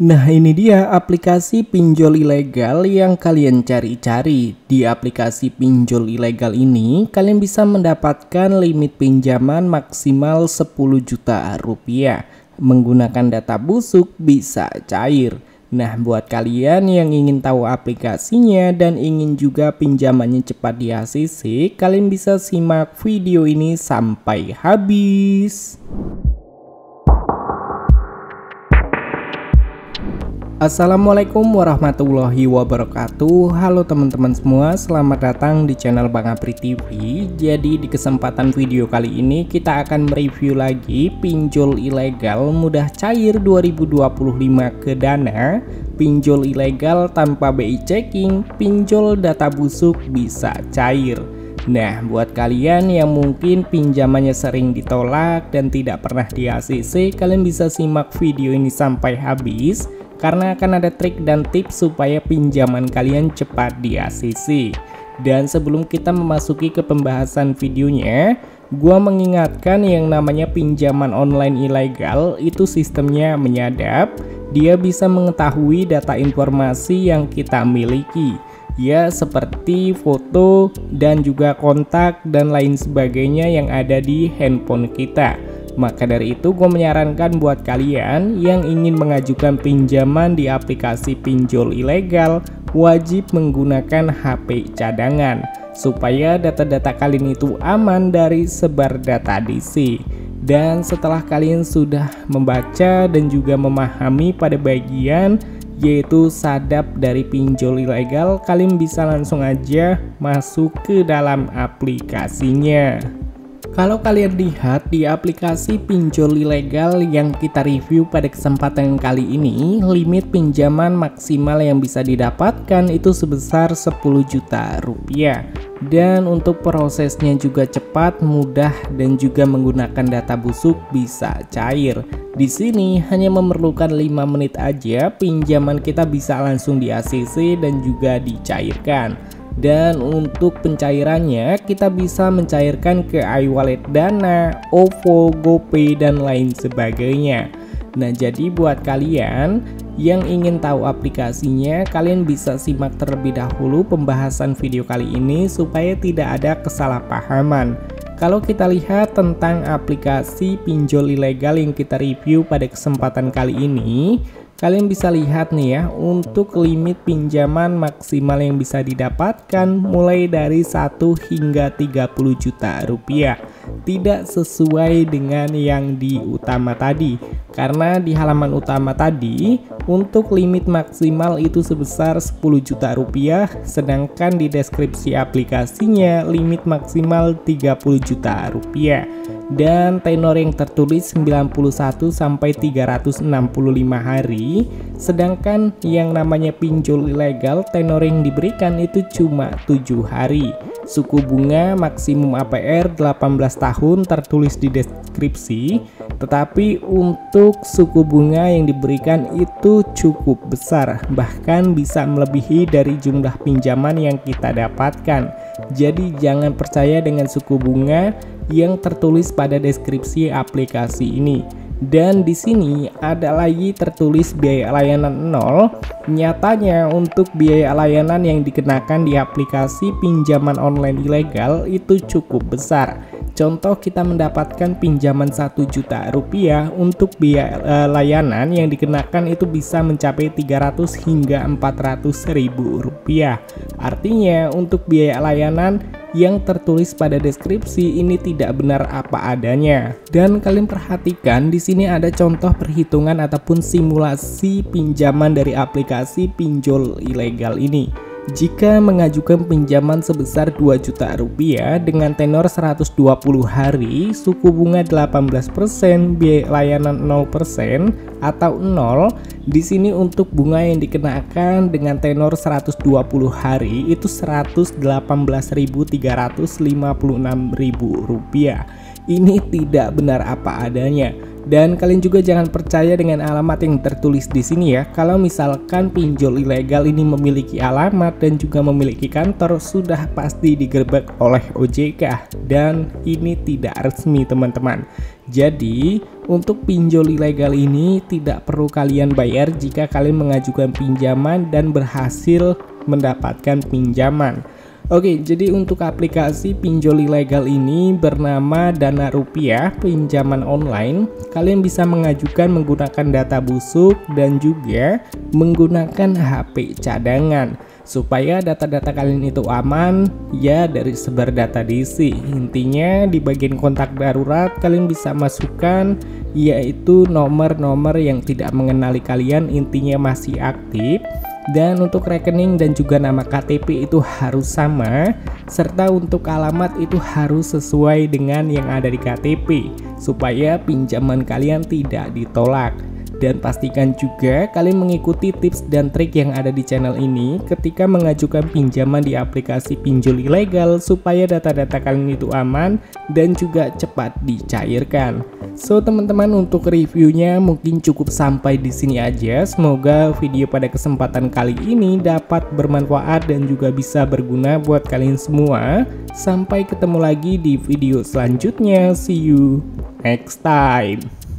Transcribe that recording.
Nah, ini dia aplikasi pinjol ilegal yang kalian cari-cari. Di aplikasi pinjol ilegal ini, kalian bisa mendapatkan limit pinjaman maksimal 10 juta rupiah. Menggunakan data busuk bisa cair. Nah, buat kalian yang ingin tahu aplikasinya dan ingin juga pinjamannya cepat di ACC, kalian bisa simak video ini sampai habis. Assalamualaikum warahmatullahi wabarakatuh. Halo teman-teman semua, selamat datang di channel Bang Apri TV. Jadi di kesempatan video kali ini kita akan mereview lagi pinjol ilegal mudah cair 2025 ke Dana, pinjol ilegal tanpa BI checking, pinjol data busuk bisa cair. Nah, buat kalian yang mungkin pinjamannya sering ditolak dan tidak pernah di ACC, kalian bisa simak video ini sampai habis karena akan ada trik dan tips supaya pinjaman kalian cepat di ACC. Dan sebelum kita memasuki ke pembahasan videonya, gua mengingatkan yang namanya pinjaman online ilegal itu sistemnya menyadap. Dia bisa mengetahui data informasi yang kita miliki, ya seperti foto dan juga kontak dan lain sebagainya yang ada di handphone kita. Maka dari itu gue menyarankan buat kalian yang ingin mengajukan pinjaman di aplikasi pinjol ilegal, wajib menggunakan HP cadangan supaya data-data kalian itu aman dari sebar data DC. Dan setelah kalian sudah membaca dan juga memahami pada bagian yaitu sadap dari pinjol ilegal, kalian bisa langsung aja masuk ke dalam aplikasinya. Kalau kalian lihat di aplikasi pinjol ilegal yang kita review pada kesempatan kali ini, limit pinjaman maksimal yang bisa didapatkan itu sebesar 10 juta rupiah. Dan untuk prosesnya juga cepat, mudah, dan juga menggunakan data busuk bisa cair. Di sini hanya memerlukan 5 menit aja, pinjaman kita bisa langsung di ACC dan juga dicairkan. Dan untuk pencairannya kita bisa mencairkan ke iWallet Dana, OVO, GoPay, dan lain sebagainya. Nah, jadi buat kalian yang ingin tahu aplikasinya, kalian bisa simak terlebih dahulu pembahasan video kali ini supaya tidak ada kesalahpahaman. Kalau kita lihat tentang aplikasi pinjol ilegal yang kita review pada kesempatan kali ini, kalian bisa lihat nih ya, untuk limit pinjaman maksimal yang bisa didapatkan mulai dari 1 hingga 30 juta rupiah. Tidak sesuai dengan yang di utama tadi. Karena di halaman utama tadi, untuk limit maksimal itu sebesar 10 juta rupiah, sedangkan di deskripsi aplikasinya limit maksimal 30 juta rupiah. Dan tenor yang tertulis 91 sampai 365 hari, sedangkan yang namanya pinjol ilegal tenor yang diberikan itu cuma 7 hari. Suku bunga maksimum APR 18 tahun tertulis di deskripsi, tetapi untuk suku bunga yang diberikan itu cukup besar, bahkan bisa melebihi dari jumlah pinjaman yang kita dapatkan. Jadi jangan percaya dengan suku bunga yang tertulis pada deskripsi aplikasi ini. Dan di sini ada lagi tertulis biaya layanan 0. Nyatanya untuk biaya layanan yang dikenakan di aplikasi pinjaman online ilegal itu cukup besar. Contoh, kita mendapatkan pinjaman 1 juta rupiah, untuk biaya layanan yang dikenakan itu bisa mencapai 300 hingga 400 ribu rupiah. Artinya untuk biaya layanan yang tertulis pada deskripsi ini tidak benar apa adanya. Dan kalian perhatikan di sini ada contoh perhitungan ataupun simulasi pinjaman dari aplikasi pinjol ilegal ini. Jika mengajukan pinjaman sebesar 2 juta rupiah dengan tenor 120 hari, suku bunga 18%, biaya layanan 0% atau 0, di sini untuk bunga yang dikenakan dengan tenor 120 hari itu Rp118.356.000. Ini tidak benar apa adanya. Dan kalian juga jangan percaya dengan alamat yang tertulis di sini ya. Kalau misalkan pinjol ilegal ini memiliki alamat dan juga memiliki kantor, sudah pasti digerebek oleh OJK. Dan ini tidak resmi teman-teman. Jadi Untuk pinjol ilegal ini tidak perlu kalian bayar jika kalian mengajukan pinjaman dan berhasil mendapatkan pinjaman. Oke, jadi untuk aplikasi pinjol ilegal ini bernama Dana Rupiah pinjaman online. Kalian bisa mengajukan menggunakan data busuk dan juga menggunakan HP cadangan supaya data-data kalian itu aman ya dari sebar data DC. Intinya di bagian kontak darurat kalian bisa masukkan yaitu nomor-nomor yang tidak mengenali kalian, intinya masih aktif. Dan untuk rekening dan juga nama KTP itu harus sama, serta untuk alamat itu harus sesuai dengan yang ada di KTP supaya pinjaman kalian tidak ditolak. Dan pastikan juga kalian mengikuti tips dan trik yang ada di channel ini ketika mengajukan pinjaman di aplikasi pinjol ilegal supaya data-data kalian itu aman dan juga cepat dicairkan. So teman-teman, untuk reviewnya mungkin cukup sampai di sini aja. Semoga video pada kesempatan kali ini dapat bermanfaat dan juga bisa berguna buat kalian semua. Sampai ketemu lagi di video selanjutnya. See you next time.